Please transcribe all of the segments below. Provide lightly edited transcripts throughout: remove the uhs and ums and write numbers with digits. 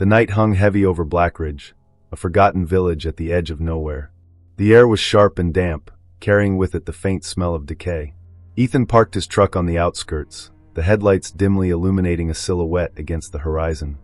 The night hung heavy over Blackridge, a forgotten village at the edge of nowhere. The air was sharp and damp, carrying with it the faint smell of decay. Ethan parked his truck on the outskirts, the headlights dimly illuminating a silhouette against the horizon.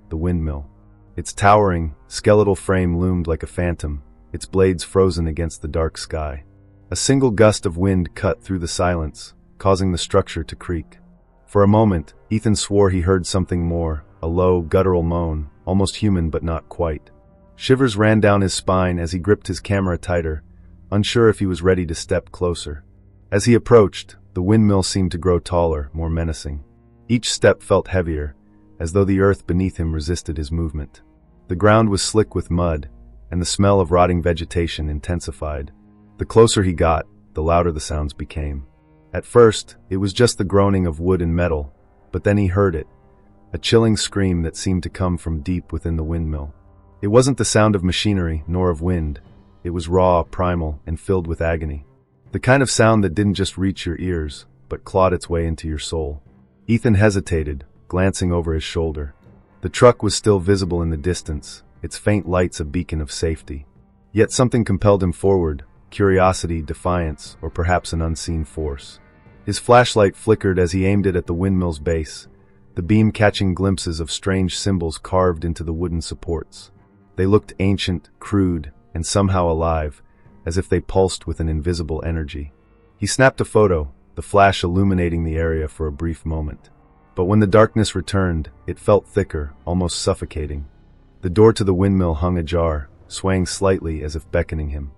The windmill. Its towering, skeletal frame loomed like a phantom, its blades frozen against the dark sky. A single gust of wind cut through the silence, causing the structure to creak. For a moment, Ethan swore he heard something more, a low, guttural moan, almost human but not quite. Shivers ran down his spine as he gripped his camera tighter, unsure if he was ready to step closer. As he approached, the windmill seemed to grow taller, more menacing. Each step felt heavier, as though the earth beneath him resisted his movement. The ground was slick with mud, and the smell of rotting vegetation intensified. The closer he got, the louder the sounds became. At first, it was just the groaning of wood and metal, but then he heard it, a chilling scream that seemed to come from deep within the windmill. It wasn't the sound of machinery, nor of wind. It was raw, primal, and filled with agony. The kind of sound that didn't just reach your ears, but clawed its way into your soul. Ethan hesitated, glancing over his shoulder. The truck was still visible in the distance, its faint lights a beacon of safety. Yet something compelled him forward, curiosity, defiance, or perhaps an unseen force. His flashlight flickered as he aimed it at the windmill's base, the beam catching glimpses of strange symbols carved into the wooden supports. They looked ancient, crude, and somehow alive, as if they pulsed with an invisible energy. He snapped a photo, the flash illuminating the area for a brief moment. But when the darkness returned, it felt thicker, almost suffocating. The door to the windmill hung ajar, swaying slightly as if beckoning him.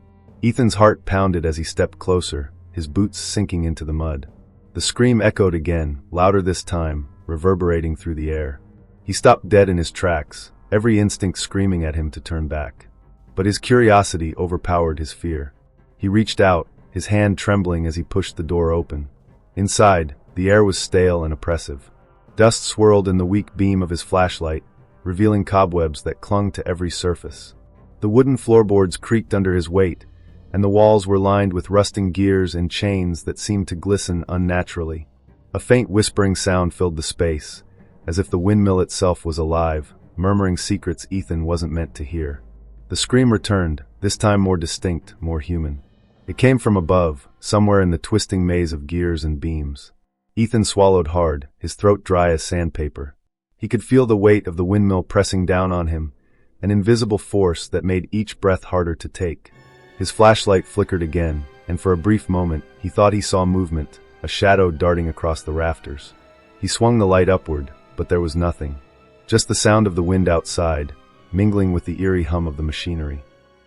Ethan's heart pounded as he stepped closer, his boots sinking into the mud. The scream echoed again, louder this time, reverberating through the air. He stopped dead in his tracks, every instinct screaming at him to turn back. But his curiosity overpowered his fear. He reached out, his hand trembling as he pushed the door open. Inside, the air was stale and oppressive. Dust swirled in the weak beam of his flashlight, revealing cobwebs that clung to every surface. The wooden floorboards creaked under his weight, and the walls were lined with rusting gears and chains that seemed to glisten unnaturally. A faint whispering sound filled the space, as if the windmill itself was alive, murmuring secrets Ethan wasn't meant to hear. The scream returned, this time more distinct, more human. It came from above, somewhere in the twisting maze of gears and beams. Ethan swallowed hard, his throat dry as sandpaper. He could feel the weight of the windmill pressing down on him, an invisible force that made each breath harder to take. His flashlight flickered again, and for a brief moment, he thought he saw movement, a shadow darting across the rafters. He swung the light upward, but there was nothing. Just the sound of the wind outside, mingling with the eerie hum of the machinery.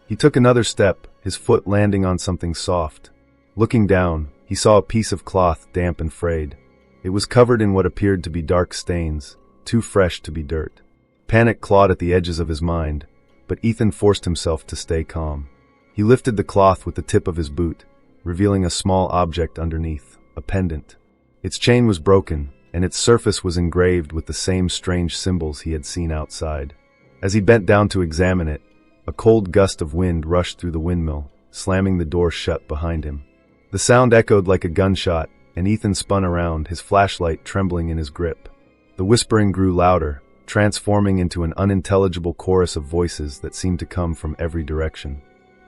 He took another step, his foot landing on something soft. Looking down, he saw a piece of cloth, damp and frayed. It was covered in what appeared to be dark stains, too fresh to be dirt. Panic clawed at the edges of his mind, but Ethan forced himself to stay calm. He lifted the cloth with the tip of his boot, revealing a small object underneath, a pendant. Its chain was broken, and its surface was engraved with the same strange symbols he had seen outside. As he bent down to examine it, a cold gust of wind rushed through the windmill, slamming the door shut behind him. The sound echoed like a gunshot, and Ethan spun around, his flashlight trembling in his grip. The whispering grew louder, transforming into an unintelligible chorus of voices that seemed to come from every direction.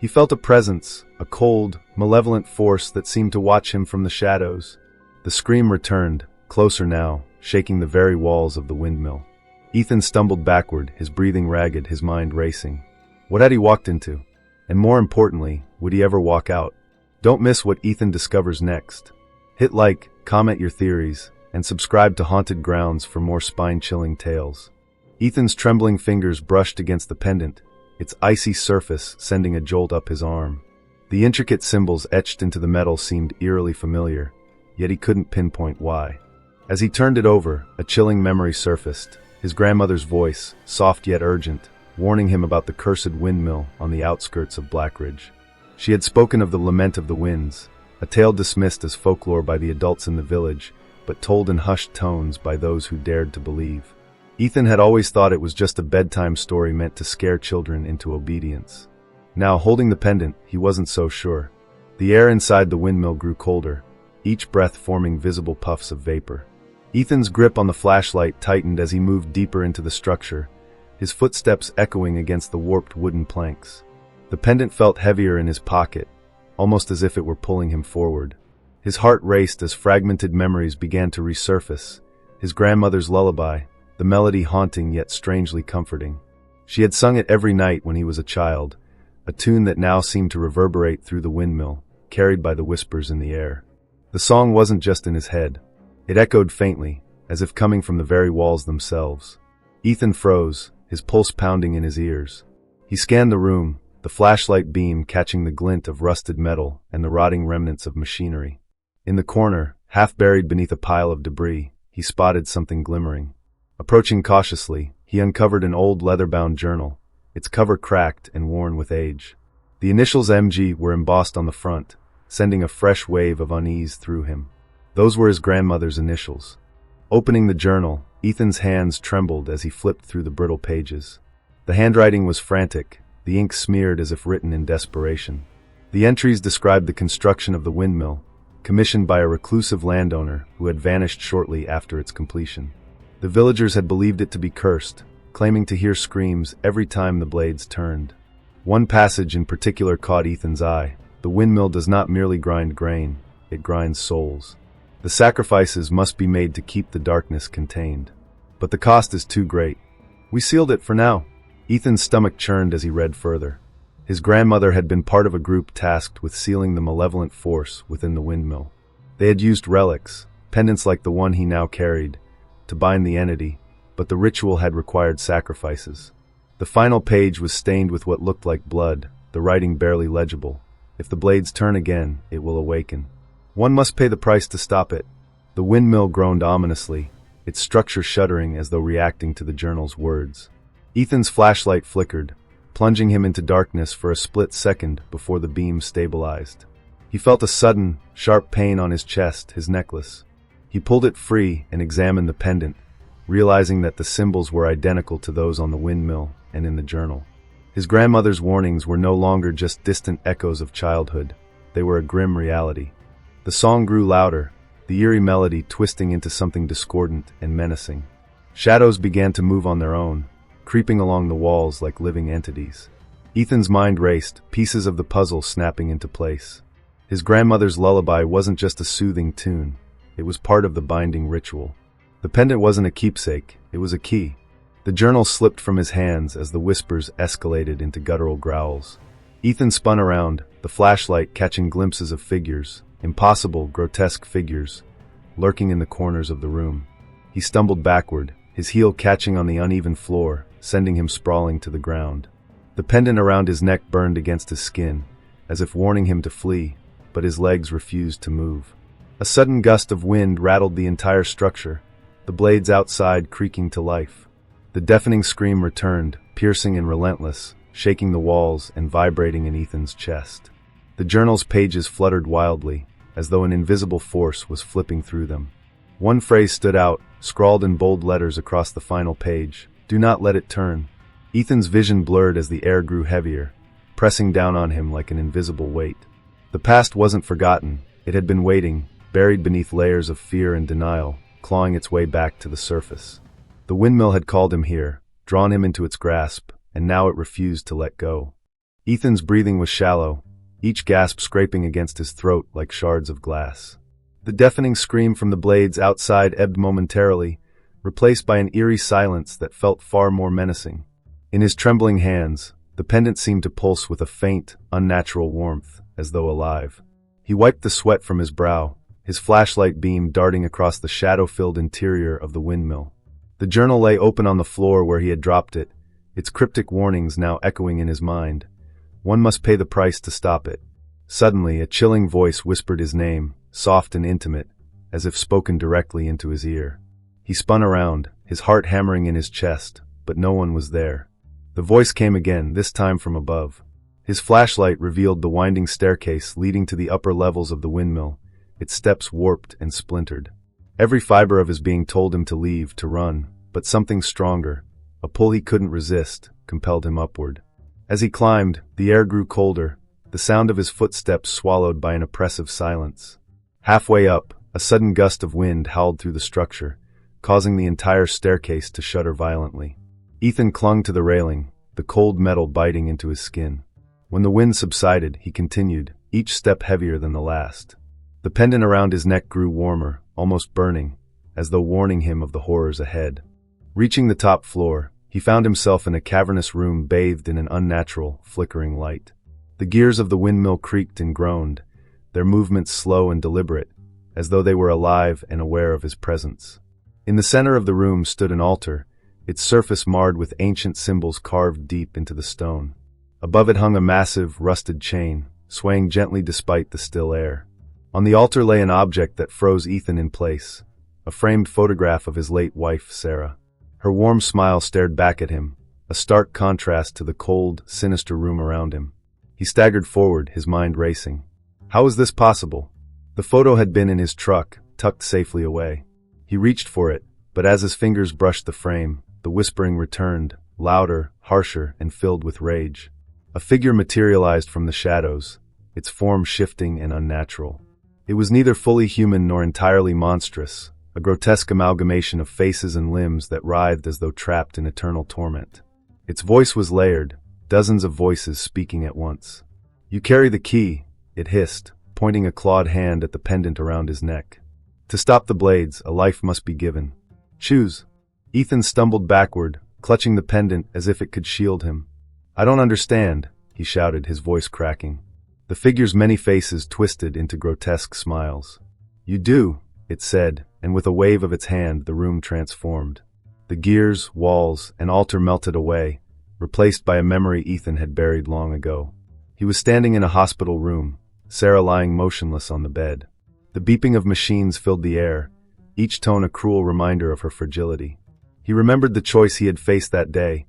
He felt a presence, a cold, malevolent force that seemed to watch him from the shadows. The scream returned, closer now, shaking the very walls of the windmill. Ethan stumbled backward, his breathing ragged, his mind racing. What had he walked into? And more importantly, would he ever walk out? Don't miss what Ethan discovers next. Hit like, comment your theories, and subscribe to Haunted Grounds for more spine-chilling tales. Ethan's trembling fingers brushed against the pendant, its icy surface sending a jolt up his arm. The intricate symbols etched into the metal seemed eerily familiar, yet he couldn't pinpoint why. As he turned it over, a chilling memory surfaced, his grandmother's voice, soft yet urgent, warning him about the cursed windmill on the outskirts of Blackridge. She had spoken of the lament of the winds, a tale dismissed as folklore by the adults in the village, but told in hushed tones by those who dared to believe. Ethan had always thought it was just a bedtime story meant to scare children into obedience. Now, holding the pendant, he wasn't so sure. The air inside the windmill grew colder, each breath forming visible puffs of vapor. Ethan's grip on the flashlight tightened as he moved deeper into the structure, his footsteps echoing against the warped wooden planks. The pendant felt heavier in his pocket, almost as if it were pulling him forward. His heart raced as fragmented memories began to resurface. His grandmother's lullaby, the melody haunting yet strangely comforting. She had sung it every night when he was a child, a tune that now seemed to reverberate through the windmill, carried by the whispers in the air. The song wasn't just in his head. It echoed faintly, as if coming from the very walls themselves. Ethan froze, his pulse pounding in his ears. He scanned the room, the flashlight beam catching the glint of rusted metal and the rotting remnants of machinery. In the corner, half buried beneath a pile of debris, he spotted something glimmering. Approaching cautiously, he uncovered an old leather-bound journal, its cover cracked and worn with age. The initials MG were embossed on the front, sending a fresh wave of unease through him. Those were his grandmother's initials. Opening the journal, Ethan's hands trembled as he flipped through the brittle pages. The handwriting was frantic, the ink smeared as if written in desperation. The entries described the construction of the windmill, commissioned by a reclusive landowner who had vanished shortly after its completion. The villagers had believed it to be cursed, claiming to hear screams every time the blades turned. One passage in particular caught Ethan's eye. The windmill does not merely grind grain, it grinds souls. The sacrifices must be made to keep the darkness contained. But the cost is too great. We sealed it for now. Ethan's stomach churned as he read further. His grandmother had been part of a group tasked with sealing the malevolent force within the windmill. They had used relics, pendants like the one he now carried, to bind the entity, but the ritual had required sacrifices. The final page was stained with what looked like blood, the writing barely legible. If the blades turn again, it will awaken. One must pay the price to stop it. The windmill groaned ominously, its structure shuddering as though reacting to the journal's words. Ethan's flashlight flickered, plunging him into darkness for a split second before the beam stabilized. He felt a sudden, sharp pain on his chest, his necklace. He pulled it free and examined the pendant, realizing that the symbols were identical to those on the windmill and in the journal. His grandmother's warnings were no longer just distant echoes of childhood. They were a grim reality. The song grew louder, the eerie melody twisting into something discordant and menacing. Shadows began to move on their own, creeping along the walls like living entities. Ethan's mind raced, pieces of the puzzle snapping into place. His grandmother's lullaby wasn't just a soothing tune, it was part of the binding ritual. The pendant wasn't a keepsake, it was a key. The journal slipped from his hands as the whispers escalated into guttural growls. Ethan spun around, the flashlight catching glimpses of figures, impossible, grotesque figures, lurking in the corners of the room. He stumbled backward, his heel catching on the uneven floor, sending him sprawling to the ground. The pendant around his neck burned against his skin, as if warning him to flee, but his legs refused to move. A sudden gust of wind rattled the entire structure, the blades outside creaking to life. The deafening scream returned, piercing and relentless, shaking the walls and vibrating in Ethan's chest. The journal's pages fluttered wildly, as though an invisible force was flipping through them. One phrase stood out, scrawled in bold letters across the final page: "Do not let it turn." Ethan's vision blurred as the air grew heavier, pressing down on him like an invisible weight. The past wasn't forgotten, it had been waiting, buried beneath layers of fear and denial, clawing its way back to the surface. The windmill had called him here, drawn him into its grasp, and now it refused to let go. Ethan's breathing was shallow, each gasp scraping against his throat like shards of glass. The deafening scream from the blades outside ebbed momentarily, replaced by an eerie silence that felt far more menacing. In his trembling hands, the pendant seemed to pulse with a faint, unnatural warmth, as though alive. He wiped the sweat from his brow, his flashlight beam darting across the shadow-filled interior of the windmill. The journal lay open on the floor where he had dropped it, its cryptic warnings now echoing in his mind. One must pay the price to stop it. Suddenly, a chilling voice whispered his name, soft and intimate, as if spoken directly into his ear. He spun around, his heart hammering in his chest, but no one was there. The voice came again, this time from above. His flashlight revealed the winding staircase leading to the upper levels of the windmill, its steps warped and splintered. Every fiber of his being told him to leave, to run, but something stronger, a pull he couldn't resist, compelled him upward. As he climbed, the air grew colder, the sound of his footsteps swallowed by an oppressive silence. Halfway up, a sudden gust of wind howled through the structure, causing the entire staircase to shudder violently. Ethan clung to the railing, the cold metal biting into his skin. When the wind subsided, he continued, each step heavier than the last. The pendant around his neck grew warmer, almost burning, as though warning him of the horrors ahead. Reaching the top floor, he found himself in a cavernous room bathed in an unnatural, flickering light. The gears of the windmill creaked and groaned, their movements slow and deliberate, as though they were alive and aware of his presence. In the center of the room stood an altar, its surface marred with ancient symbols carved deep into the stone. Above it hung a massive, rusted chain, swaying gently despite the still air. On the altar lay an object that froze Ethan in place, a framed photograph of his late wife, Sarah. Her warm smile stared back at him, a stark contrast to the cold, sinister room around him. He staggered forward, his mind racing. How was this possible? The photo had been in his truck, tucked safely away. He reached for it, but as his fingers brushed the frame, the whispering returned, louder, harsher, and filled with rage. A figure materialized from the shadows, its form shifting and unnatural. It was neither fully human nor entirely monstrous, a grotesque amalgamation of faces and limbs that writhed as though trapped in eternal torment. Its voice was layered, dozens of voices speaking at once. "You carry the key," it hissed, pointing a clawed hand at the pendant around his neck. "To stop the blades, a life must be given. Choose." Ethan stumbled backward, clutching the pendant as if it could shield him. "I don't understand," he shouted, his voice cracking. The figure's many faces twisted into grotesque smiles. "You do," it said, and with a wave of its hand the room transformed. The gears, walls, and altar melted away, replaced by a memory Ethan had buried long ago. He was standing in a hospital room, Sarah lying motionless on the bed. The beeping of machines filled the air, each tone a cruel reminder of her fragility. He remembered the choice he had faced that day,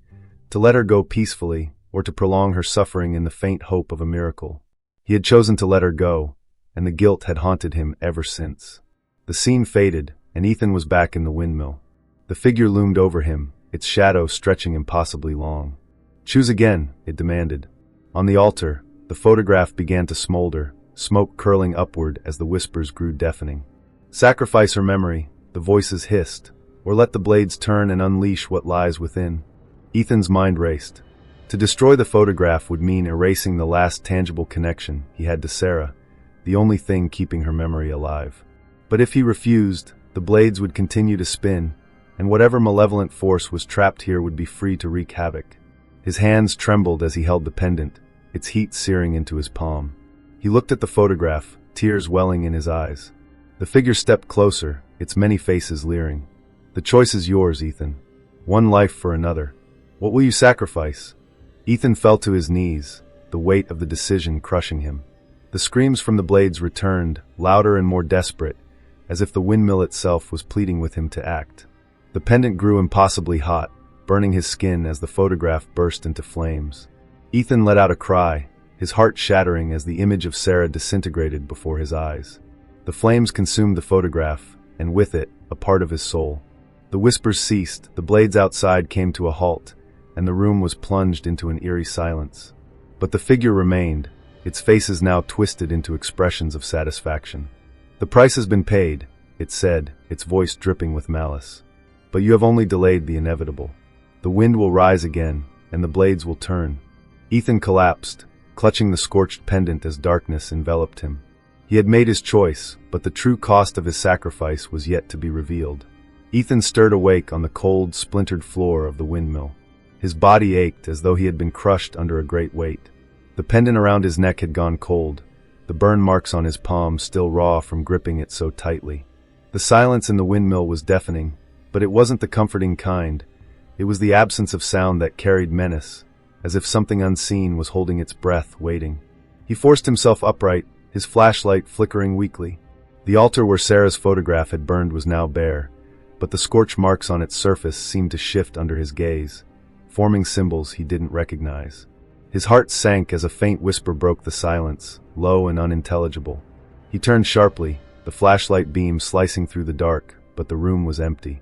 to let her go peacefully, or to prolong her suffering in the faint hope of a miracle. He had chosen to let her go, and the guilt had haunted him ever since. The scene faded, and Ethan was back in the windmill. The figure loomed over him, its shadow stretching impossibly long. "Choose again," it demanded. On the altar, the photograph began to smolder, smoke curling upward as the whispers grew deafening. "Sacrifice her memory," the voices hissed, "or let the blades turn and unleash what lies within." Ethan's mind raced. To destroy the photograph would mean erasing the last tangible connection he had to Sarah, the only thing keeping her memory alive. But if he refused, the blades would continue to spin, and whatever malevolent force was trapped here would be free to wreak havoc. His hands trembled as he held the pendant, its heat searing into his palm. He looked at the photograph, tears welling in his eyes. The figure stepped closer, its many faces leering. "The choice is yours, Ethan. One life for another. What will you sacrifice?" Ethan fell to his knees, the weight of the decision crushing him. The screams from the blades returned, louder and more desperate, as if the windmill itself was pleading with him to act. The pendant grew impossibly hot, burning his skin as the photograph burst into flames. Ethan let out a cry, his heart shattering as the image of Sarah disintegrated before his eyes. The flames consumed the photograph, and with it, a part of his soul. The whispers ceased, the blades outside came to a halt, and the room was plunged into an eerie silence. But the figure remained, its faces now twisted into expressions of satisfaction. "The price has been paid," it said, its voice dripping with malice. "But you have only delayed the inevitable. The wind will rise again, and the blades will turn." Ethan collapsed, clutching the scorched pendant as darkness enveloped him. He had made his choice, but the true cost of his sacrifice was yet to be revealed. Ethan stirred awake on the cold, splintered floor of the windmill. His body ached as though he had been crushed under a great weight. The pendant around his neck had gone cold, the burn marks on his palm still raw from gripping it so tightly. The silence in the windmill was deafening, but it wasn't the comforting kind. It was the absence of sound that carried menace, as if something unseen was holding its breath, waiting. He forced himself upright, his flashlight flickering weakly. The altar where Sarah's photograph had burned was now bare, but the scorch marks on its surface seemed to shift under his gaze, forming symbols he didn't recognize. His heart sank as a faint whisper broke the silence, low and unintelligible. He turned sharply, the flashlight beam slicing through the dark, but the room was empty.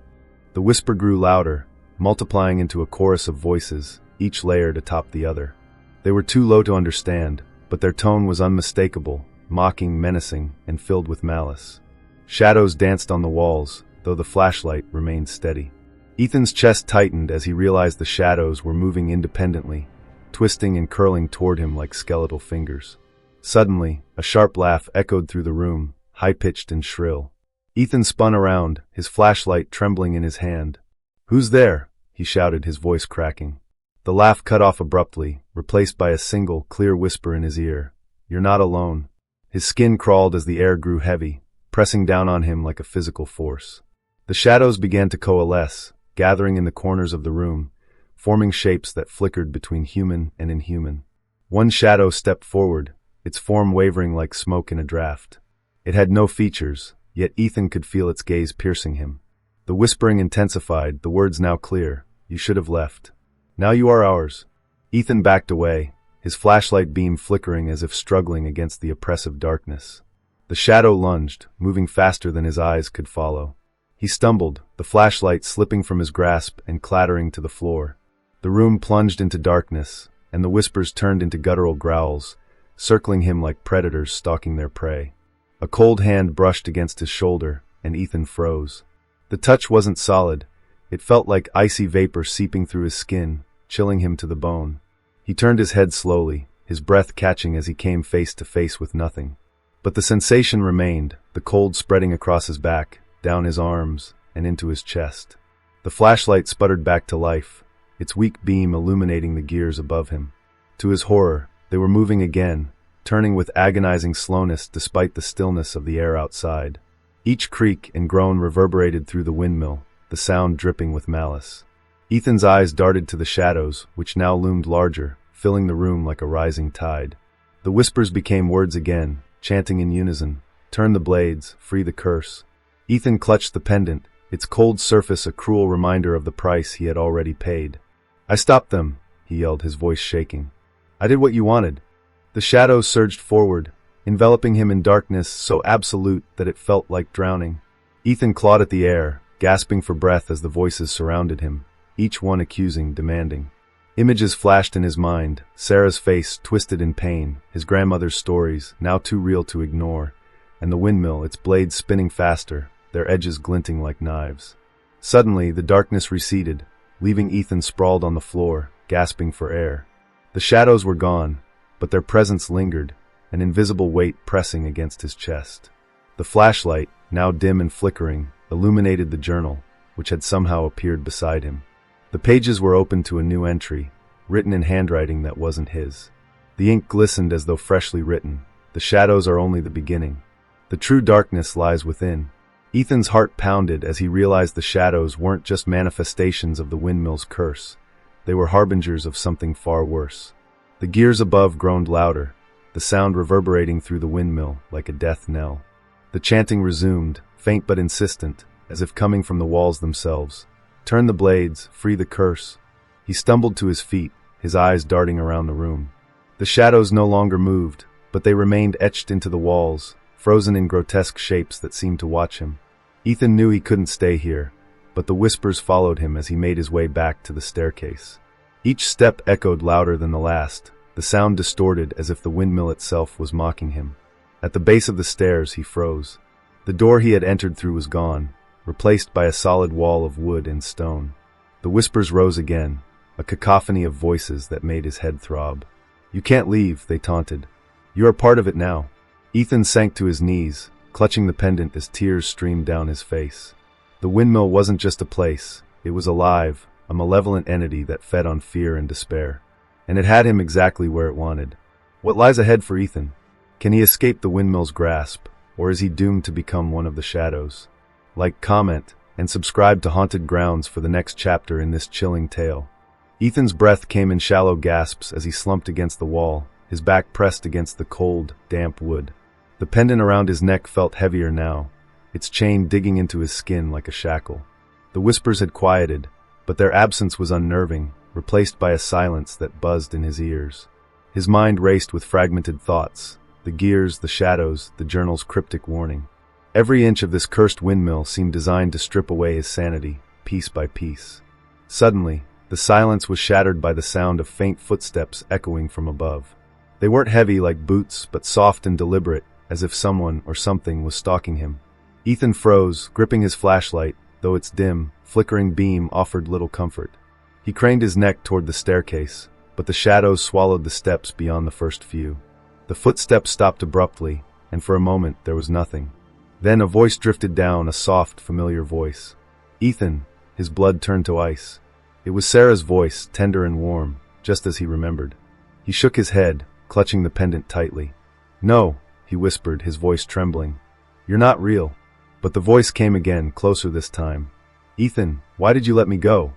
The whisper grew louder, multiplying into a chorus of voices, each layered atop the other. They were too low to understand, but their tone was unmistakable, mocking, menacing, and filled with malice. Shadows danced on the walls, though the flashlight remained steady. Ethan's chest tightened as he realized the shadows were moving independently, twisting and curling toward him like skeletal fingers. Suddenly, a sharp laugh echoed through the room, high-pitched and shrill. Ethan spun around, his flashlight trembling in his hand. "Who's there?" he shouted, his voice cracking. The laugh cut off abruptly, replaced by a single, clear whisper in his ear. "You're not alone." His skin crawled as the air grew heavy, pressing down on him like a physical force. The shadows began to coalesce, gathering in the corners of the room, forming shapes that flickered between human and inhuman. One shadow stepped forward, its form wavering like smoke in a draft. It had no features, yet Ethan could feel its gaze piercing him. The whispering intensified, the words now clear. "You should have left. Now you are ours." Ethan backed away, his flashlight beam flickering as if struggling against the oppressive darkness. The shadow lunged, moving faster than his eyes could follow. He stumbled, the flashlight slipping from his grasp and clattering to the floor. The room plunged into darkness, and the whispers turned into guttural growls, circling him like predators stalking their prey. A cold hand brushed against his shoulder, and Ethan froze. The touch wasn't solid. It felt like icy vapor seeping through his skin, chilling him to the bone. He turned his head slowly, his breath catching as he came face to face with nothing. But the sensation remained, the cold spreading across his back, down his arms, and into his chest. The flashlight sputtered back to life, its weak beam illuminating the gears above him. To his horror, they were moving again, turning with agonizing slowness despite the stillness of the air outside. Each creak and groan reverberated through the windmill, the sound dripping with malice. Ethan's eyes darted to the shadows, which now loomed larger, filling the room like a rising tide. The whispers became words again, chanting in unison, "Turn the blades, free the curse." Ethan clutched the pendant, its cold surface a cruel reminder of the price he had already paid. "I stopped them," he yelled, his voice shaking. "I did what you wanted." The shadows surged forward, enveloping him in darkness so absolute that it felt like drowning. Ethan clawed at the air, gasping for breath as the voices surrounded him, each one accusing, demanding. Images flashed in his mind, Sarah's face twisted in pain, his grandmother's stories, now too real to ignore, and the windmill, its blades spinning faster, their edges glinting like knives. Suddenly, the darkness receded, leaving Ethan sprawled on the floor, gasping for air. The shadows were gone, but their presence lingered, an invisible weight pressing against his chest. The flashlight, now dim and flickering, illuminated the journal, which had somehow appeared beside him. The pages were open to a new entry, written in handwriting that wasn't his. The ink glistened as though freshly written. "The shadows are only the beginning. The true darkness lies within." Ethan's heart pounded as he realized the shadows weren't just manifestations of the windmill's curse. They were harbingers of something far worse. The gears above groaned louder, the sound reverberating through the windmill like a death knell. The chanting resumed, faint but insistent, as if coming from the walls themselves. "Turn the blades, free the curse." He stumbled to his feet, his eyes darting around the room. The shadows no longer moved, but they remained etched into the walls, frozen in grotesque shapes that seemed to watch him. Ethan knew he couldn't stay here, but the whispers followed him as he made his way back to the staircase. Each step echoed louder than the last, the sound distorted as if the windmill itself was mocking him. At the base of the stairs, he froze. The door he had entered through was gone, replaced by a solid wall of wood and stone. The whispers rose again, a cacophony of voices that made his head throb. "You can't leave," they taunted. "You are part of it now." Ethan sank to his knees, clutching the pendant as tears streamed down his face. The windmill wasn't just a place, it was alive, a malevolent entity that fed on fear and despair. And it had him exactly where it wanted. What lies ahead for Ethan? Can he escape the windmill's grasp, or is he doomed to become one of the shadows? Like, comment, and subscribe to Haunted Grounds for the next chapter in this chilling tale. Ethan's breath came in shallow gasps as he slumped against the wall, his back pressed against the cold, damp wood. The pendant around his neck felt heavier now, its chain digging into his skin like a shackle. The whispers had quieted, but their absence was unnerving, replaced by a silence that buzzed in his ears. His mind raced with fragmented thoughts, the gears, the shadows, the journal's cryptic warning. Every inch of this cursed windmill seemed designed to strip away his sanity, piece by piece. Suddenly, the silence was shattered by the sound of faint footsteps echoing from above. They weren't heavy like boots, but soft and deliberate, as if someone or something was stalking him. Ethan froze, gripping his flashlight, though its dim, flickering beam offered little comfort. He craned his neck toward the staircase, but the shadows swallowed the steps beyond the first few. The footsteps stopped abruptly, and for a moment there was nothing. Then a voice drifted down, a soft, familiar voice. "Ethan." His blood turned to ice. It was Sarah's voice, tender and warm, just as he remembered. He shook his head, clutching the pendant tightly. "No," he whispered, his voice trembling. "You're not real." But the voice came again, closer this time. "Ethan, why did you let me go?"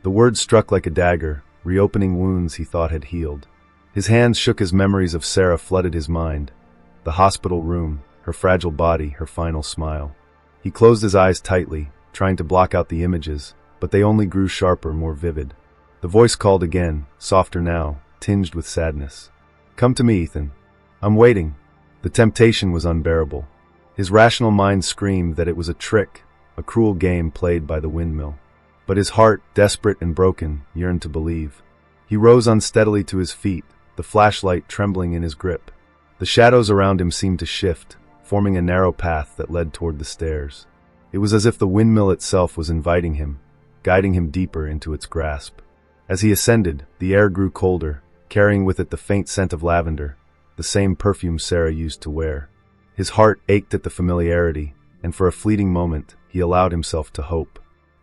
The words struck like a dagger, reopening wounds he thought had healed. His hands shook as memories of Sarah flooded his mind. The hospital room, her fragile body, her final smile. He closed his eyes tightly, trying to block out the images, but they only grew sharper, more vivid. The voice called again, softer now, tinged with sadness. "Come to me, Ethan. I'm waiting." The temptation was unbearable. His rational mind screamed that it was a trick, a cruel game played by the windmill. But his heart, desperate and broken, yearned to believe. He rose unsteadily to his feet, the flashlight trembling in his grip. The shadows around him seemed to shift, forming a narrow path that led toward the stairs. It was as if the windmill itself was inviting him, guiding him deeper into its grasp. As he ascended, the air grew colder, carrying with it the faint scent of lavender, the same perfume Sarah used to wear. His heart ached at the familiarity, and for a fleeting moment, he allowed himself to hope.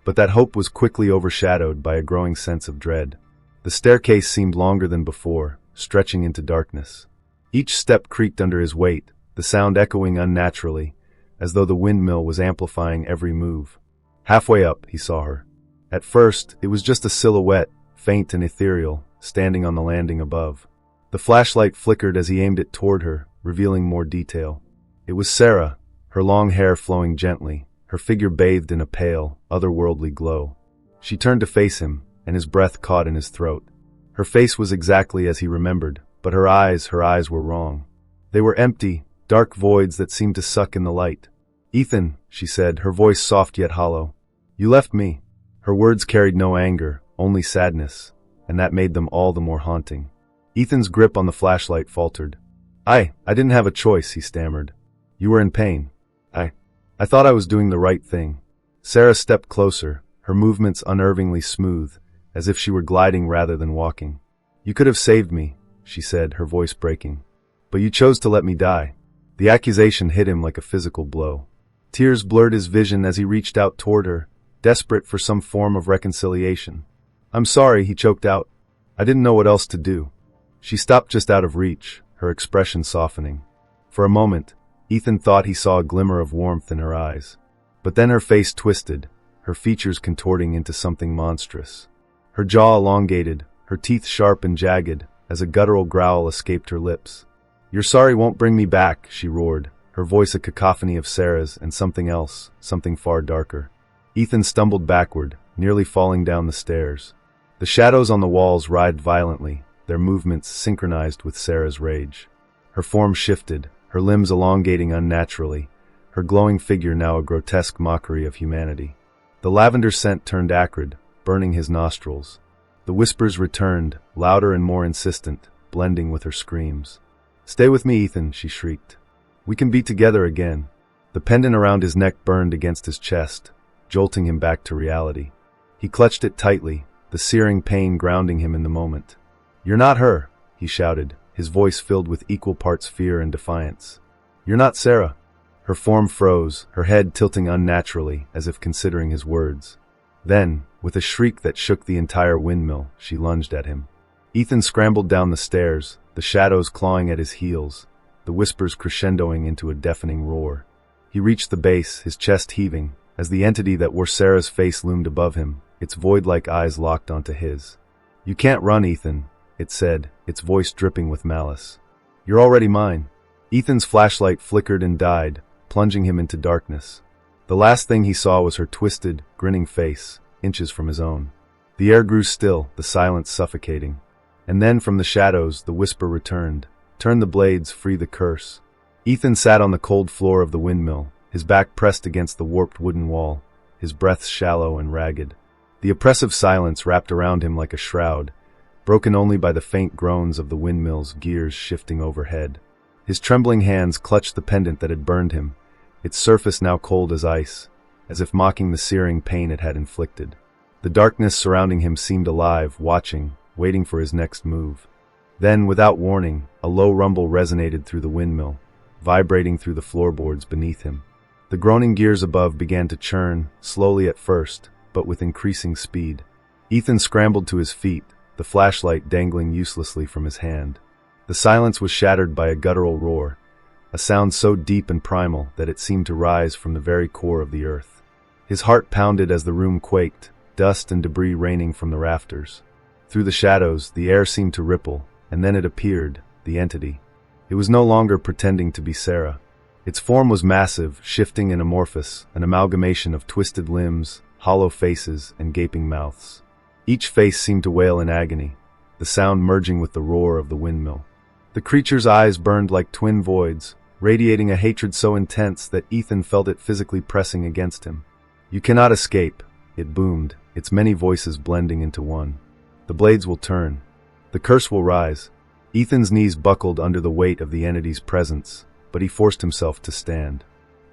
But that hope was quickly overshadowed by a growing sense of dread. The staircase seemed longer than before, stretching into darkness. Each step creaked under his weight, the sound echoing unnaturally, as though the windmill was amplifying every move. Halfway up, he saw her. At first, it was just a silhouette, faint and ethereal, standing on the landing above. The flashlight flickered as he aimed it toward her, revealing more detail. It was Sarah, her long hair flowing gently, her figure bathed in a pale, otherworldly glow. She turned to face him, and his breath caught in his throat. Her face was exactly as he remembered, but her eyes were wrong. They were empty, dark voids that seemed to suck in the light. "Ethan," she said, her voice soft yet hollow. "You left me." Her words carried no anger, only sadness, and that made them all the more haunting. Ethan's grip on the flashlight faltered. I didn't have a choice," he stammered. "You were in pain. I thought I was doing the right thing." Sarah stepped closer, her movements unnervingly smooth, as if she were gliding rather than walking. "You could have saved me," she said, her voice breaking. "But you chose to let me die." The accusation hit him like a physical blow. Tears blurred his vision as he reached out toward her, desperate for some form of reconciliation. "I'm sorry," he choked out. "I didn't know what else to do." She stopped just out of reach, her expression softening. For a moment, Ethan thought he saw a glimmer of warmth in her eyes. But then her face twisted, her features contorting into something monstrous. Her jaw elongated, her teeth sharp and jagged, as a guttural growl escaped her lips. "You're sorry won't bring me back," she roared, her voice a cacophony of Sarah's and something else, something far darker. Ethan stumbled backward, nearly falling down the stairs. The shadows on the walls writhed violently, their movements synchronized with Sarah's rage. Her form shifted, her limbs elongating unnaturally, her glowing figure now a grotesque mockery of humanity. The lavender scent turned acrid, burning his nostrils. The whispers returned, louder and more insistent, blending with her screams. "Stay with me, Ethan," she shrieked. "We can be together again." The pendant around his neck burned against his chest, jolting him back to reality. He clutched it tightly, the searing pain grounding him in the moment. "You're not her," he shouted, his voice filled with equal parts fear and defiance. "You're not Sarah." Her form froze, her head tilting unnaturally, as if considering his words. Then, with a shriek that shook the entire windmill, she lunged at him. Ethan scrambled down the stairs, the shadows clawing at his heels, the whispers crescendoing into a deafening roar. He reached the base, his chest heaving, as the entity that wore Sarah's face loomed above him, its void-like eyes locked onto his. "You can't run, Ethan," it said, its voice dripping with malice. "You're already mine." Ethan's flashlight flickered and died, plunging him into darkness. The last thing he saw was her twisted, grinning face, inches from his own. The air grew still, the silence suffocating. And then from the shadows, the whisper returned. "Turn the blades, free the curse." Ethan sat on the cold floor of the windmill, his back pressed against the warped wooden wall, his breath shallow and ragged. The oppressive silence wrapped around him like a shroud, broken only by the faint groans of the windmill's gears shifting overhead. His trembling hands clutched the pendant that had burned him, its surface now cold as ice, as if mocking the searing pain it had inflicted. The darkness surrounding him seemed alive, watching, waiting for his next move. Then, without warning, a low rumble resonated through the windmill, vibrating through the floorboards beneath him. The groaning gears above began to churn, slowly at first, but with increasing speed. Ethan scrambled to his feet, the flashlight dangling uselessly from his hand. The silence was shattered by a guttural roar, a sound so deep and primal that it seemed to rise from the very core of the earth. His heart pounded as the room quaked, dust and debris raining from the rafters. Through the shadows, the air seemed to ripple, and then it appeared, the entity. It was no longer pretending to be Sarah. Its form was massive, shifting and amorphous, an amalgamation of twisted limbs, hollow faces, and gaping mouths. Each face seemed to wail in agony, the sound merging with the roar of the windmill. The creature's eyes burned like twin voids, radiating a hatred so intense that Ethan felt it physically pressing against him. "You cannot escape," it boomed, its many voices blending into one. "The blades will turn. The curse will rise." Ethan's knees buckled under the weight of the entity's presence, but he forced himself to stand.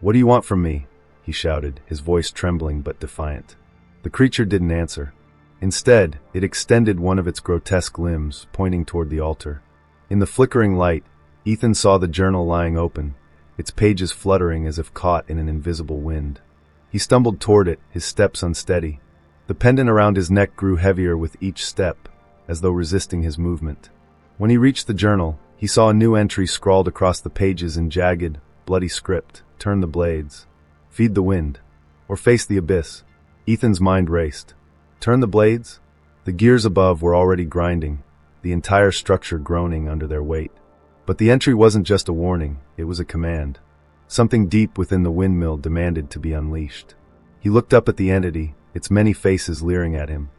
"What do you want from me?" he shouted, his voice trembling but defiant. The creature didn't answer. Instead, it extended one of its grotesque limbs, pointing toward the altar. In the flickering light, Ethan saw the journal lying open, its pages fluttering as if caught in an invisible wind. He stumbled toward it, his steps unsteady. The pendant around his neck grew heavier with each step, as though resisting his movement. When he reached the journal, he saw a new entry scrawled across the pages in jagged, bloody script: "Turn the blades. Feed the wind. Or face the abyss." Ethan's mind raced. Turn the blades? The gears above were already grinding, the entire structure groaning under their weight. But the entry wasn't just a warning, it was a command. Something deep within the windmill demanded to be unleashed. He looked up at the entity, its many faces leering at him.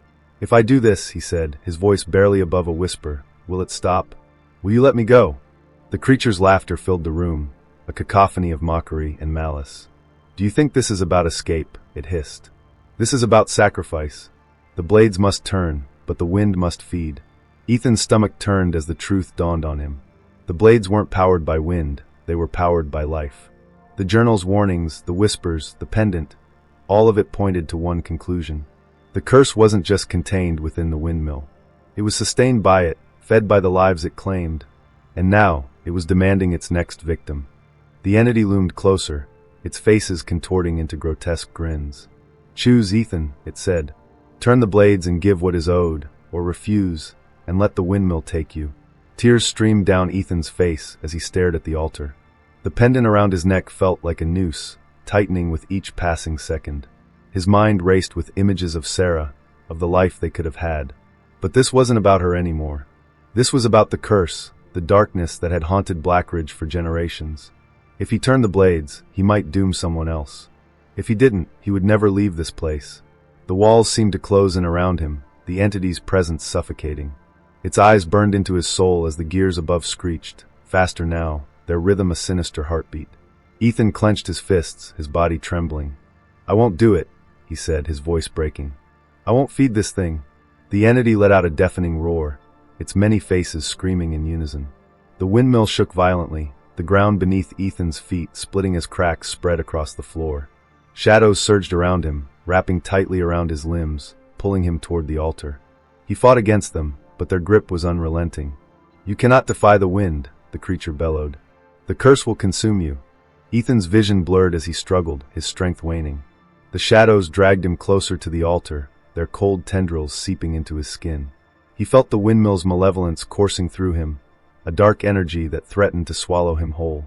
"If I do this," he said, his voice barely above a whisper, "will it stop? Will you let me go?" The creature's laughter filled the room, a cacophony of mockery and malice. "Do you think this is about escape?" it hissed. "This is about sacrifice. The blades must turn, but the wind must feed." Ethan's stomach turned as the truth dawned on him. The blades weren't powered by wind, they were powered by life. The journal's warnings, the whispers, the pendant, all of it pointed to one conclusion. The curse wasn't just contained within the windmill. It was sustained by it, fed by the lives it claimed, and now it was demanding its next victim. The entity loomed closer, its faces contorting into grotesque grins. "Choose, Ethan," it said. "Turn the blades and give what is owed, or refuse, and let the windmill take you." Tears streamed down Ethan's face as he stared at the altar. The pendant around his neck felt like a noose, tightening with each passing second. His mind raced with images of Sarah, of the life they could have had. But this wasn't about her anymore. This was about the curse, the darkness that had haunted Blackridge for generations. If he turned the blades, he might doom someone else. If he didn't, he would never leave this place. The walls seemed to close in around him, the entity's presence suffocating. Its eyes burned into his soul as the gears above screeched, faster now, their rhythm a sinister heartbeat. Ethan clenched his fists, his body trembling. "I won't do it," he said, his voice breaking. "I won't feed this thing." The entity let out a deafening roar, its many faces screaming in unison. The windmill shook violently, the ground beneath Ethan's feet splitting as cracks spread across the floor. Shadows surged around him, wrapping tightly around his limbs, pulling him toward the altar. He fought against them, but their grip was unrelenting. "You cannot defy the wind," the creature bellowed. "The curse will consume you." Ethan's vision blurred as he struggled, his strength waning. The shadows dragged him closer to the altar, their cold tendrils seeping into his skin. He felt the windmill's malevolence coursing through him, a dark energy that threatened to swallow him whole.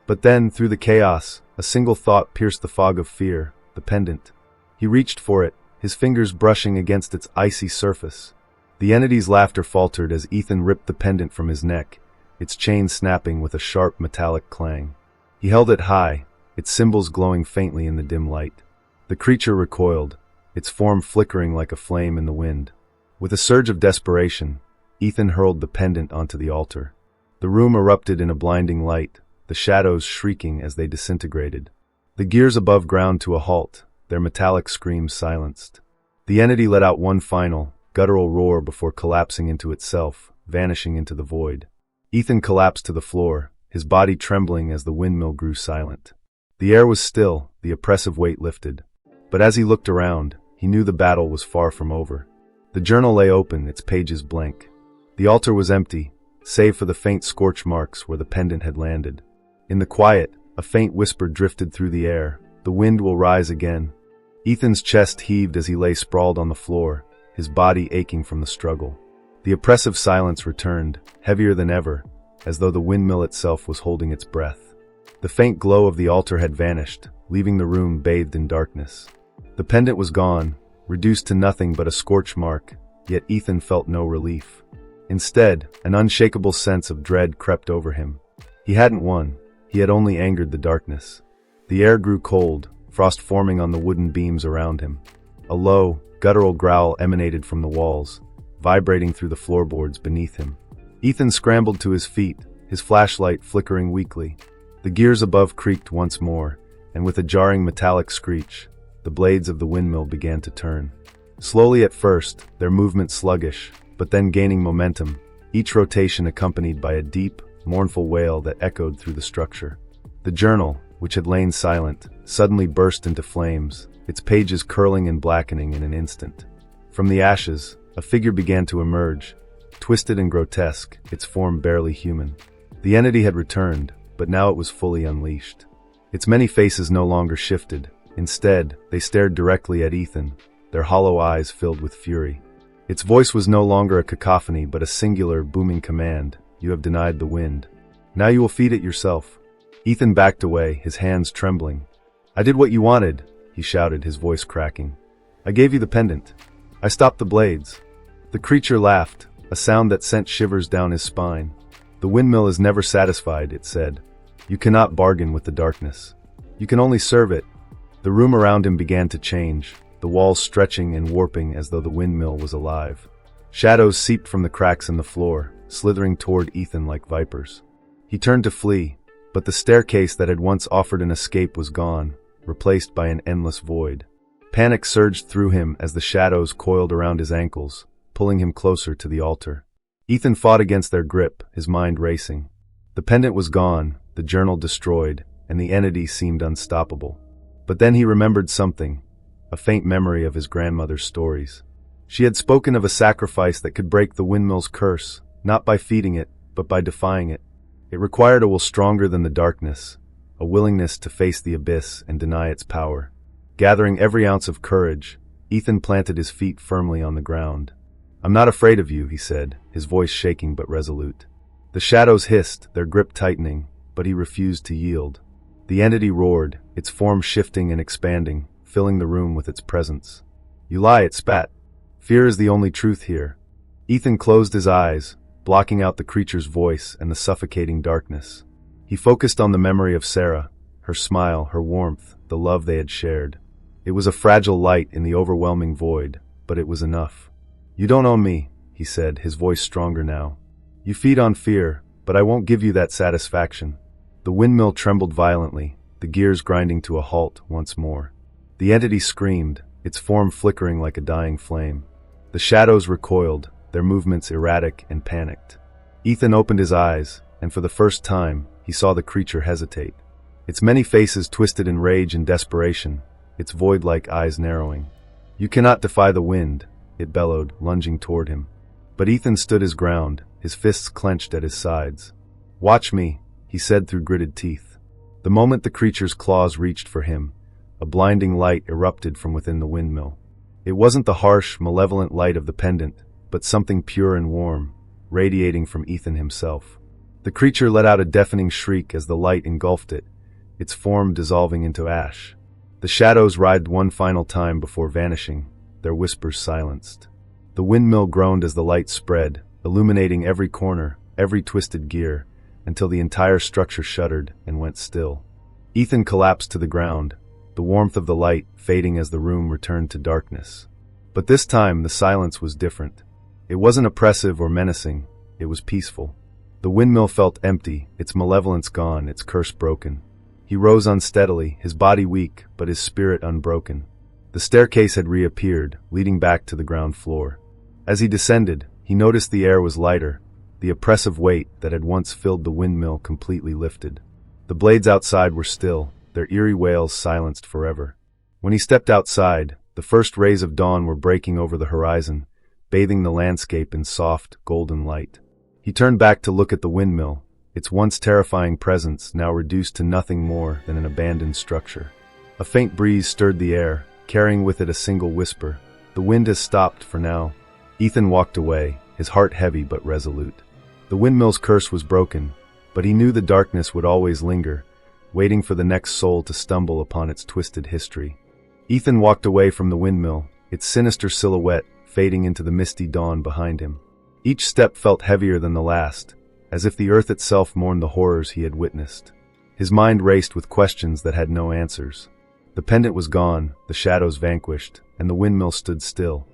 But then, through the chaos, a single thought pierced the fog of fear: the pendant. He reached for it, his fingers brushing against its icy surface. The entity's laughter faltered as Ethan ripped the pendant from his neck, its chain snapping with a sharp metallic clang. He held it high, its symbols glowing faintly in the dim light. The creature recoiled, its form flickering like a flame in the wind. With a surge of desperation, Ethan hurled the pendant onto the altar. The room erupted in a blinding light, the shadows shrieking as they disintegrated. The gears above ground to a halt, their metallic screams silenced. The entity let out one final, guttural roar before collapsing into itself, vanishing into the void. Ethan collapsed to the floor, his body trembling as the windmill grew silent. The air was still, the oppressive weight lifted. But as he looked around, he knew the battle was far from over. The journal lay open, its pages blank. The altar was empty, save for the faint scorch marks where the pendant had landed. In the quiet, a faint whisper drifted through the air. The wind will rise again. Ethan's chest heaved as he lay sprawled on the floor, his body aching from the struggle. The oppressive silence returned, heavier than ever, as though the windmill itself was holding its breath. The faint glow of the altar had vanished, leaving the room bathed in darkness. The pendant was gone, reduced to nothing but a scorch mark, yet Ethan felt no relief. Instead, an unshakable sense of dread crept over him. He hadn't won, he had only angered the darkness. The air grew cold, frost forming on the wooden beams around him. A low, guttural growl emanated from the walls, vibrating through the floorboards beneath him. Ethan scrambled to his feet, his flashlight flickering weakly. The gears above creaked once more, and with a jarring metallic screech, the blades of the windmill began to turn. Slowly at first, their movement sluggish, but then gaining momentum, each rotation accompanied by a deep, mournful wail that echoed through the structure. The journal, which had lain silent, suddenly burst into flames, its pages curling and blackening in an instant. From the ashes, a figure began to emerge, twisted and grotesque, its form barely human. The entity had returned, but now it was fully unleashed. Its many faces no longer shifted. Instead, they stared directly at Ethan, their hollow eyes filled with fury. Its voice was no longer a cacophony but a singular, booming command. You have denied the wind. Now you will feed it yourself. Ethan backed away, his hands trembling. I did what you wanted, he shouted, his voice cracking. I gave you the pendant. I stopped the blades. The creature laughed, a sound that sent shivers down his spine. The windmill is never satisfied, it said. You cannot bargain with the darkness. You can only serve it. The room around him began to change, the walls stretching and warping as though the windmill was alive. Shadows seeped from the cracks in the floor, slithering toward Ethan like vipers. He turned to flee, but the staircase that had once offered an escape was gone, replaced by an endless void. Panic surged through him as the shadows coiled around his ankles, pulling him closer to the altar. Ethan fought against their grip, his mind racing. The pendant was gone, the journal destroyed, and the entity seemed unstoppable. But then he remembered something, a faint memory of his grandmother's stories. She had spoken of a sacrifice that could break the windmill's curse, not by feeding it, but by defying it. It required a will stronger than the darkness, a willingness to face the abyss and deny its power. Gathering every ounce of courage, Ethan planted his feet firmly on the ground. I'm not afraid of you, he said, his voice shaking but resolute. The shadows hissed, their grip tightening, but he refused to yield. The entity roared, its form shifting and expanding, filling the room with its presence. You lie, it spat. Fear is the only truth here. Ethan closed his eyes, blocking out the creature's voice and the suffocating darkness. He focused on the memory of Sarah, her smile, her warmth, the love they had shared. It was a fragile light in the overwhelming void, but it was enough. You don't own me, he said, his voice stronger now. You feed on fear, but I won't give you that satisfaction. The windmill trembled violently, the gears grinding to a halt once more. The entity screamed, its form flickering like a dying flame. The shadows recoiled, their movements erratic and panicked. Ethan opened his eyes, and for the first time, he saw the creature hesitate. Its many faces twisted in rage and desperation, its void-like eyes narrowing. You cannot defy the wind, it bellowed, lunging toward him. But Ethan stood his ground, his fists clenched at his sides. Watch me, he said through gritted teeth. The moment the creature's claws reached for him, a blinding light erupted from within the windmill. It wasn't the harsh, malevolent light of the pendant, but something pure and warm, radiating from Ethan himself. The creature let out a deafening shriek as the light engulfed it, its form dissolving into ash. The shadows writhed one final time before vanishing, their whispers silenced. The windmill groaned as the light spread, illuminating every corner, every twisted gear, until the entire structure shuddered and went still. Ethan collapsed to the ground, the warmth of the light fading as the room returned to darkness. But this time the silence was different. It wasn't oppressive or menacing, it was peaceful. The windmill felt empty, its malevolence gone, its curse broken. He rose unsteadily, his body weak, but his spirit unbroken. The staircase had reappeared, leading back to the ground floor. As he descended, he noticed the air was lighter, the oppressive weight that had once filled the windmill completely lifted. The blades outside were still, their eerie wails silenced forever. When he stepped outside, the first rays of dawn were breaking over the horizon, bathing the landscape in soft, golden light. He turned back to look at the windmill, its once terrifying presence now reduced to nothing more than an abandoned structure. A faint breeze stirred the air, carrying with it a single whisper. "The wind has stopped for now." Ethan walked away, his heart heavy but resolute. The windmill's curse was broken, but he knew the darkness would always linger, waiting for the next soul to stumble upon its twisted history. Ethan walked away from the windmill, its sinister silhouette fading into the misty dawn behind him. Each step felt heavier than the last, as if the earth itself mourned the horrors he had witnessed. His mind raced with questions that had no answers. The pendant was gone, the shadows vanquished, and the windmill stood still.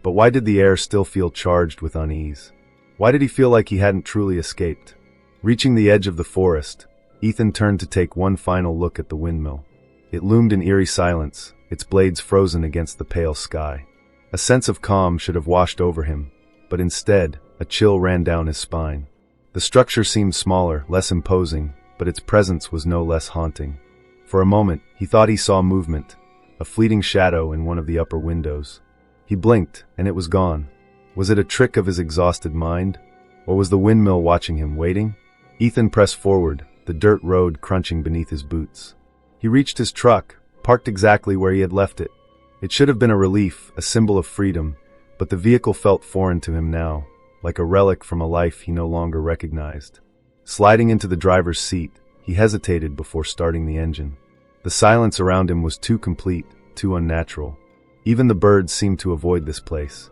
But why did the air still feel charged with unease? Why did he feel like he hadn't truly escaped? Reaching the edge of the forest, Ethan turned to take one final look at the windmill. It loomed in eerie silence, its blades frozen against the pale sky. A sense of calm should have washed over him, but instead, a chill ran down his spine. The structure seemed smaller, less imposing, but its presence was no less haunting. For a moment, he thought he saw movement, a fleeting shadow in one of the upper windows. He blinked, and it was gone. Was it a trick of his exhausted mind? Or was the windmill watching him, waiting? Ethan pressed forward, the dirt road crunching beneath his boots. He reached his truck, parked exactly where he had left it. It should have been a relief, a symbol of freedom, but the vehicle felt foreign to him now, like a relic from a life he no longer recognized. Sliding into the driver's seat, he hesitated before starting the engine. The silence around him was too complete, too unnatural. Even the birds seemed to avoid this place.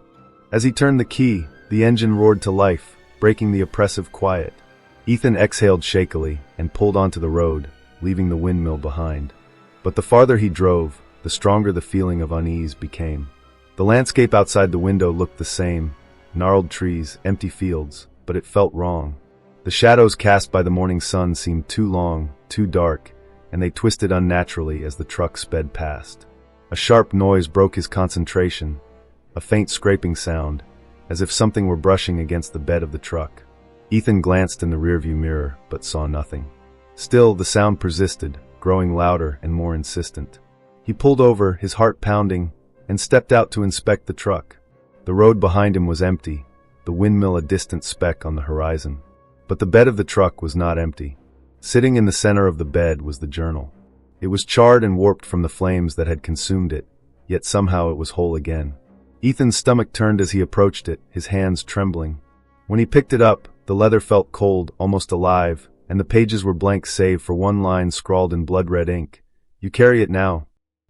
As he turned the key, the engine roared to life, breaking the oppressive quiet. Ethan exhaled shakily and pulled onto the road, leaving the windmill behind. But the farther he drove, the stronger the feeling of unease became. The landscape outside the window looked the same, gnarled trees, empty fields, but it felt wrong. The shadows cast by the morning sun seemed too long, too dark, and they twisted unnaturally as the truck sped past. A sharp noise broke his concentration, a faint scraping sound, as if something were brushing against the bed of the truck. Ethan glanced in the rearview mirror, but saw nothing. Still, the sound persisted, growing louder and more insistent. He pulled over, his heart pounding, and stepped out to inspect the truck. The road behind him was empty, the windmill a distant speck on the horizon. But the bed of the truck was not empty. Sitting in the center of the bed was the journal. It was charred and warped from the flames that had consumed it, yet somehow it was whole again. Ethan's stomach turned as he approached it, his hands trembling. When he picked it up, the leather felt cold, almost alive, and the pages were blank save for one line scrawled in blood-red ink. "You carry it now."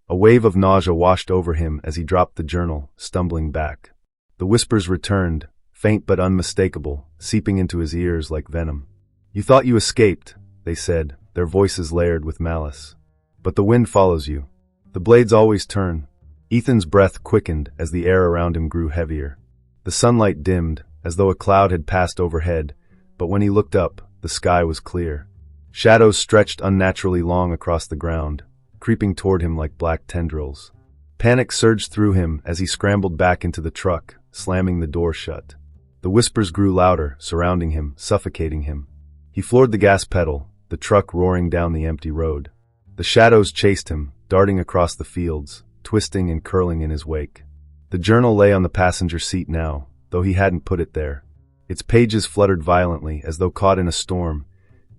A wave of nausea washed over him as he dropped the journal, stumbling back. The whispers returned, faint but unmistakable, seeping into his ears like venom. "You thought you escaped," they said, their voices layered with malice. "But the wind follows you. The blades always turn." Ethan's breath quickened as the air around him grew heavier. The sunlight dimmed, as though a cloud had passed overhead, but when he looked up, the sky was clear. Shadows stretched unnaturally long across the ground, creeping toward him like black tendrils. Panic surged through him as he scrambled back into the truck, slamming the door shut. The whispers grew louder, surrounding him, suffocating him. He floored the gas pedal, the truck roaring down the empty road. The shadows chased him, darting across the fields, twisting and curling in his wake. The journal lay on the passenger seat now, though he hadn't put it there. Its pages fluttered violently, as though caught in a storm,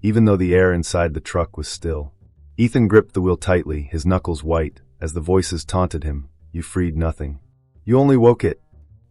even though the air inside the truck was still. Ethan gripped the wheel tightly, his knuckles white, as the voices taunted him. "You freed nothing. You only woke it."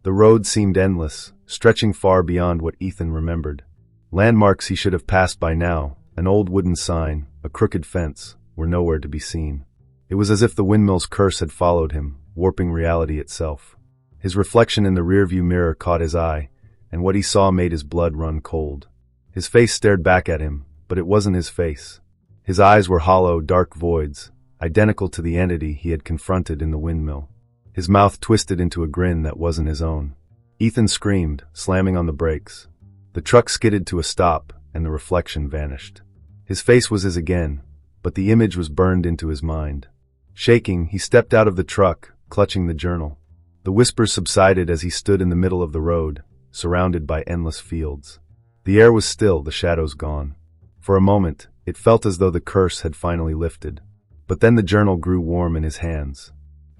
The road seemed endless, stretching far beyond what Ethan remembered. Landmarks he should have passed by now, an old wooden sign, a crooked fence, were nowhere to be seen. It was as if the windmill's curse had followed him, warping reality itself. His reflection in the rearview mirror caught his eye, and what he saw made his blood run cold. His face stared back at him, but it wasn't his face. His eyes were hollow, dark voids, identical to the entity he had confronted in the windmill. His mouth twisted into a grin that wasn't his own. Ethan screamed, slamming on the brakes. The truck skidded to a stop, and the reflection vanished. His face was his again, but the image was burned into his mind. Shaking, he stepped out of the truck, clutching the journal. The whispers subsided as he stood in the middle of the road, surrounded by endless fields. The air was still, the shadows gone. For a moment, it felt as though the curse had finally lifted. But then the journal grew warm in his hands.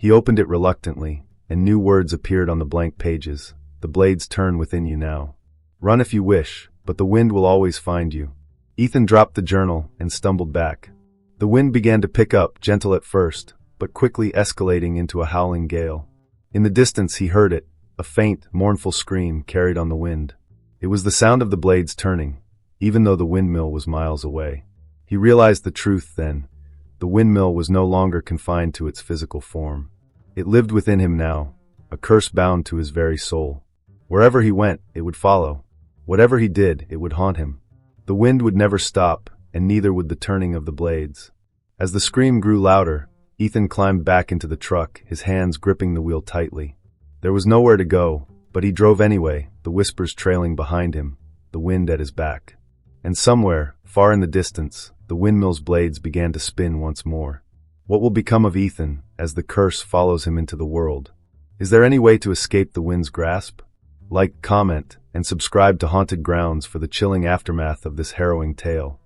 He opened it reluctantly, and new words appeared on the blank pages. The blades turn within you now. Run if you wish, but the wind will always find you. Ethan dropped the journal and stumbled back. The wind began to pick up, gentle at first, but quickly escalating into a howling gale. In the distance he heard it, a faint, mournful scream carried on the wind. It was the sound of the blades turning, even though the windmill was miles away. He realized the truth then. The windmill was no longer confined to its physical form. It lived within him now, a curse bound to his very soul. Wherever he went, it would follow. Whatever he did, it would haunt him. The wind would never stop, and neither would the turning of the blades. As the scream grew louder, Ethan climbed back into the truck, his hands gripping the wheel tightly. There was nowhere to go, but he drove anyway, the whispers trailing behind him, the wind at his back. And somewhere, far in the distance, the windmill's blades began to spin once more. What will become of Ethan as the curse follows him into the world? Is there any way to escape the wind's grasp? Like, comment, and subscribe to Haunted Grounds for the chilling aftermath of this harrowing tale.